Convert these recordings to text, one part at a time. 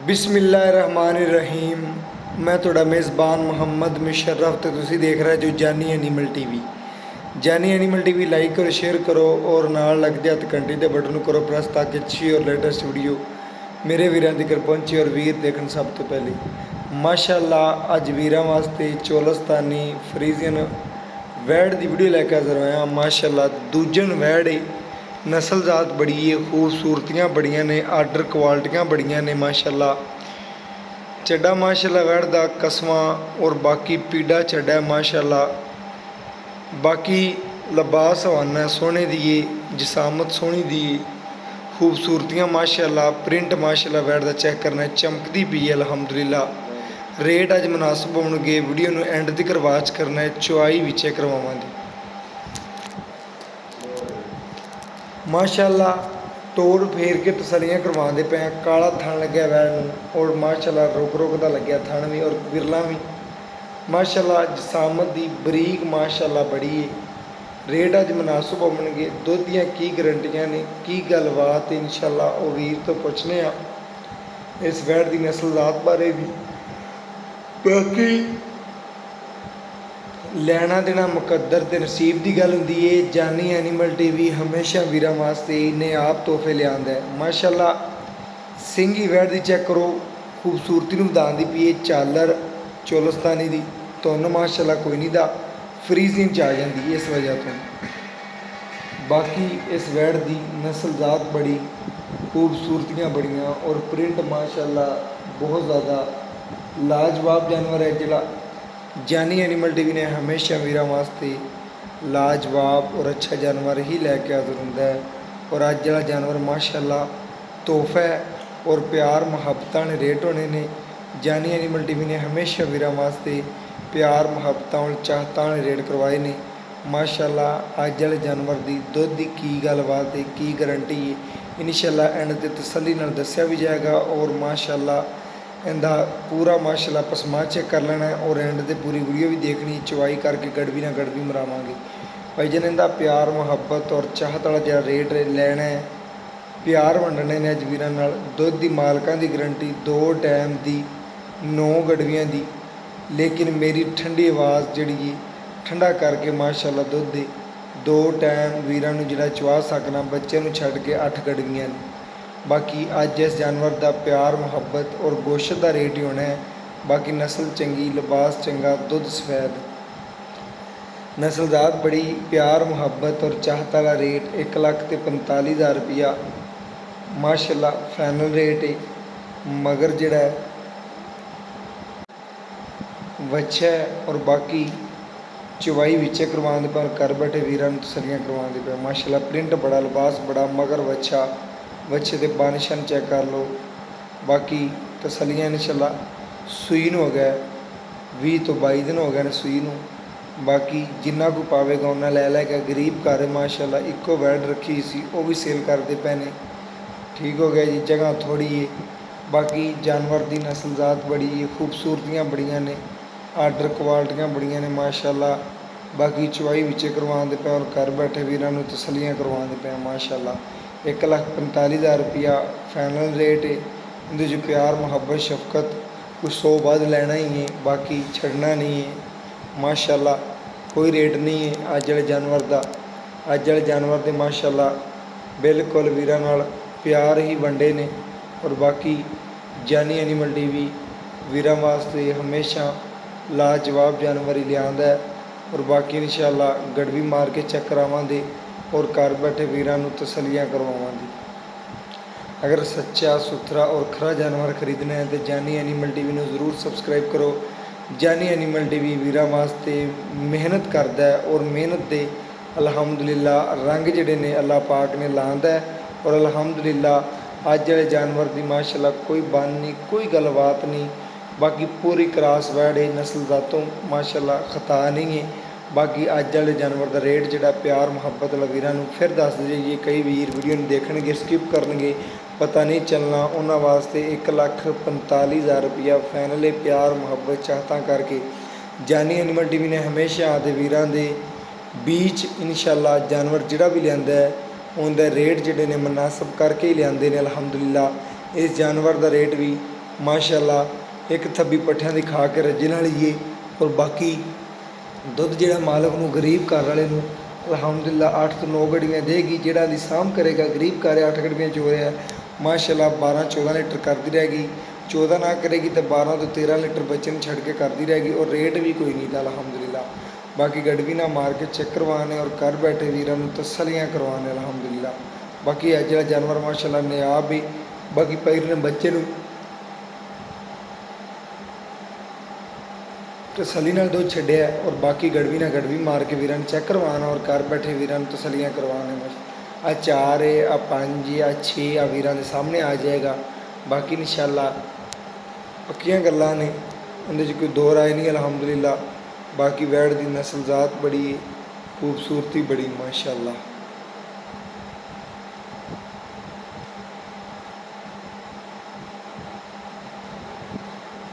बिस्मिल्लाहिर्रहमानिर्रहीम। मैं थोड़ा मेज़बान मुहम्मद मुशर्रफ तो तुसी देख रहे जो जानी एनीमल टीवी। जानी एनीमल टीवी लाइक करो, शेयर करो और नाल लगदे हत्थ घंटी के बटन करो प्रेस ताकि अच्छी और लेटेस्ट वीडियो मेरे वीरां तक पहुंचे और वीर देखन सब तो पहले। माशाअल्लाह अज वीरां वास्ते चोलस्तानी फ्रीजियन वैड़ की वीडियो लैके हाज़र होया। माशाअल्लाह दूजन वैड़ है, नस्लजात बड़ी है, खूबसूरतियाँ बड़ियाँ ने, आर्डर क्वालिटियाँ बड़ियाँ ने। माशाअल्लाह चड्डा माशाअल्लाह वैड़ दा कसमा और बाकी पीड़ा चड्डा है। माशाअल्लाह बाकी लिबास हवाना सोहने दिए, जिसामत सोहनी दी, खूबसूरतियाँ माशाअल्लाह, प्रिंट माशाअल्लाह वैड़ दा चेक करना चमकती पी है अलहमदुलिल्लाह। रेट अज मुनासिब होणगे, वीडियो नूं एंड तक वाच करना है, चुआई विचे करवावांगे। माशाअल्लाह तोड़ फेर के तसलियाँ करवाते पे हैं। काला थन लग्या वैड़ नूं और माशाअल्लाह रुक रुक दा लग्या थन भी और बिरला भी माशाअल्लाह जिसामत दी बरीक माशाअल्लाह बड़ी है। रेट अज मुनासिब होवणगे। दुध दियां की गारंटियां ने, की गलबात है, इंशाअल्लाह वो वीर तो पुछने आ इस वैड़ की नस्लजात बारे भी। बाकी लैना देना मुकद्दर ते नसीब की गल हुंदी है। जानी एनीमल टीवी हमेशा वीरां वास्ते इन्हें आप तोहफे लियांदा है। माशाअल्लाह सिंगी वैड़ दी चेक करो, खूबसूरती नूं वधाउण दी पई है। झालर चोलस्तानी दी धुन माशाअल्लाह कोई नहीं दा फ्रीजिंग च आ जाती है इस वजह तो। बाकी इस वैड़ की नस्लजात बड़ी, खूबसूरतियाँ बड़ियाँ और प्रिंट माशाअल्लाह बहुत ज़्यादा लाजवाब जानवर है। जिहड़ा जानी एनीमल टीवी ने हमेशा वीरां वास्ते लाजवाब और अच्छा जानवर ही लैके हाज़र हुंदा है। और अज जिहड़ा जानवर माशाअल्लाह तोहफा है और प्यार मुहब्बतां ने रेट होने ने। जानी एनीमल टीवी ने हमेशा वीरां वास्ते प्यार मुहब्बतां और चाहतां ने रेट करवाए ने। माशाअल्लाह अज वाले जानवर की दुध की की गलबात है, की गारंटी है, इंशाअल्लाह एंड ते तसल्ली नाल दस्सिया भी जाएगा। और माशाअल्लाह इनका पूरा माशाअल्लाह पसमा चेक कर लेना है और एंड ते पूरी वीडियो भी देखनी, चवाई करके गड़बी ना गड़बी मरावांगे। भाई जन इनका प्यार मुहब्बत और चाहत वाला जो रेट लेना है, प्यार वंडने ने अज वीरां नाल। दुध की मालकां की गारंटी 2 टाइम की 9 गड़वियां की, लेकिन मेरी ठंडी आवाज़ जी ठंडा करके माशाअल्लाह दुध दे 2 टाइम वीरां नूं जिहड़ा चवा सकना, बच्चे नूं छड्ड के 8 गड़वियां ने। बाकी अज इस जानवर का प्यार मुहब्बत और गोश्त का रेट ही होना है। बाकी नस्ल चंगी, लिबास चंगा, दुध सफैद, नस्लजात बड़ी, प्यार मुहब्बत और चाहत वाला रेट 1,45,000 रुपया माशाअल्लाह फाइनल रेट है। मगर जिहड़ा वच्छा है और बाकी चवाई विचे करवाते पे, घर बैठे वीरां नूं तसलियां करवाते पे। माशाअल्लाह प्रिंट बड़ा, लिबास बड़ा, मगर वच्छा, वच्छे के बन शन चेक कर लो। बाकी तसलियां इंशाअल्लाह सूई नूं हो गया 20 तो 22 दिन हो गए ने सूई नूं। बाकी जिन्ना को पावेगा उन्ना लै लैके गरीब घर है माशाअल्लाह। इक्को वैड़ रखी सी वो भी सेल करते पे ने, ठीक हो गया जी, जगह थोड़ी है। बाकी जानवर की नस्लजात बड़ी है, खूबसूरतियाँ बड़ियाँ ने, आर्डर क्वालिटियाँ बड़ियाँ ने माशाअल्लाह। बाकी चवाई विचे करवाते पे और घर बैठे वीरां नूं तसलियां करवाते पे माशाअल्लाह। 1,45,000 रुपया फाइनल रेट है। इहदे च प्यार मुहब्बत शफकत कुछ 100 बाद लेना ही है, बाकी छड़ना नहीं है। माशाअल्लाह कोई रेट नहीं है अज वाले जानवर का। अज वाले जानवर के माशाअल्लाह बिल्कुल वीरां नाल प्यार ही वंडे ने। और बाकी जानी एनीमल टीवी वीरां वास्ते हमेशा लाजवाब जानवर ही लियांदा है। और बाकी इंशाअल्लाह गड़बी मार के चेक करावांगे और घर बैठे वीरां नूं तसलियां करवावांगे। अगर सच्चा सुथरा और खरा जानवर खरीदना है तो जानी एनीमल टीवी नूं जरूर सबसक्राइब करो। जानी एनीमल टीवी वीरां वास्ते मेहनत करता है और मेहनत दे अलहमदुलिल्लाह रंग जिहड़े ने अल्लाह पाक ने लांदा है। और अलहमदुलिल्लाह अज वाले जानवर की माशाअल्लाह कोई बन नहीं, कोई गलबात नहीं। बाकी पूरी क्रास वैड़ है, नस्लजातों माशाअल्लाह खता नहीं है। बाकी अज वाले जानवर का रेट जिहड़ा प्यार मुहब्बत वाला वीरां नूं फिर दस दईए। कई वीर वीडियो देखणगे स्किप करनगे, पता नहीं चलना, उन्होंने वास्ते 1,45,000 रुपया फाइनल है। प्यार मुहब्बत चाहता करके जानी एनीमल टीवी ने हमेशा आदे वीरां दे बीच इंशाअल्लाह जानवर जिहड़ा भी लियांदा है उनके रेट जिहड़े ने मुनासिब करके ही लियांदे ने। अलहमदुलिल्लाह इस जानवर का रेट भी माशाल्लाह एक थब्बी पट्ठियां दी खा के रज्जण वाली है। और बाकी दुध जिहड़ा मालक नूं गरीब घर वाले नूं अलहमदुलिल्लाह 8 तो 9 गड्डियां देगी। जिहड़ा दी साम करेगा गरीब घर 8 गड्डियां चो रहा है माशाल्लाह 12-14 लीटर करती रहेगी। 14 ना करेगी तो 12 तो 13 लीटर बच्चे नूं छड़ के करती रहेगी। और रेट भी कोई नहीं था अलहमदुलिल्लाह। बाकी गड़वी ना मार के चेक करवाने और घर बैठे वीरां नूं तसल्लियां करवाने अलहमदुलिल्लाह। बाकी है जिहड़ा जानवर माशाल्लाह नायाब भी। बाकी पैर ने बच्चे नूं तसली नाल दुध छड्डिया और बाकी गड़वी ना गड़वी मार के वीरां चेक करवाना और घर बैठे वीरां तसलियां करवाने। आ 4 है, आ 5 है, आ 6 आ वीरां दे सामने आ जाएगा। बाकी इंशाअल्लाह पक्कियां गल्लां ने, उंदे च कोई दो राय नहीं अलहमदुलिल्लाह। बाकी वैड़ दी नस्लजात बड़ी खूबसूरती बड़ी माशाअल्लाह।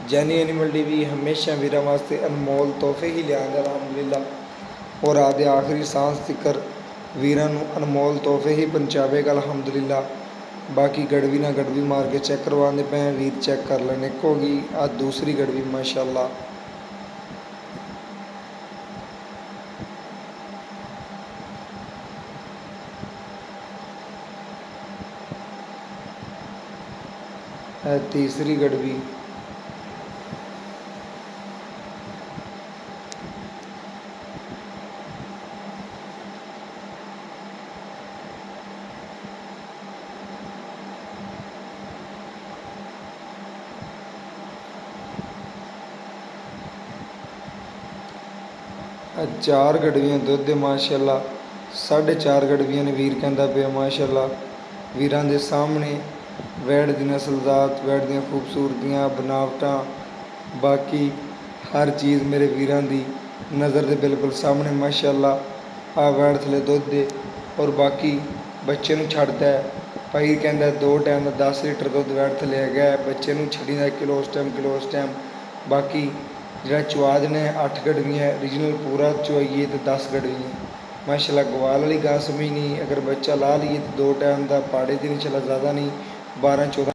जैनी एनिमल टीवी हमेशा वीरां वास्ते अनमोल तोहफे ही लिआंदा अलहमदुलिल्लाह। और आदे आखिरी सांस तिकर वीरां नूं अनमोल तोहफे ही पहुंचावेगा अलहमदुलिल्लाह। बाकी गड़वी ना गड़वी मार के चेक करवाते पे वीर चेक कर लेने। एक होगी आ दूसरी गड़वी माशाअल्लाह। है तीसरी गड़वी। चार गड़वियां दुध दे माशाअल्लाह 4.5 गड़वियां ने वीर कहता पे माशाअल्लाह। वीरां दे सामने वैड़ दी नस्लजात वैड़ दियां खूबसूरतियां बनावटां बाकी हर चीज़ मेरे वीरां दी नज़र दे बिल्कुल सामने माशाअल्लाह। आ वैड़ थले दुध दे और बाकी बच्चे नूं छड्डदा है। भाई कहता 2 टाइम का 10 लीटर दुध वैड़ थले है। बच्चे नूं छड्डी किलो उस टाइम। बाकी जिहड़ा चुआद ने 8 गड़वियां रीजनल पूरा चुआइए तो 10 गड़वियां माशाअल्लाह। गवाल वाली गां समझ नहीं। अगर बच्चा ला लीए तो 2 टाइम का पाड़े दिन चला ज़्यादा नहीं 12-14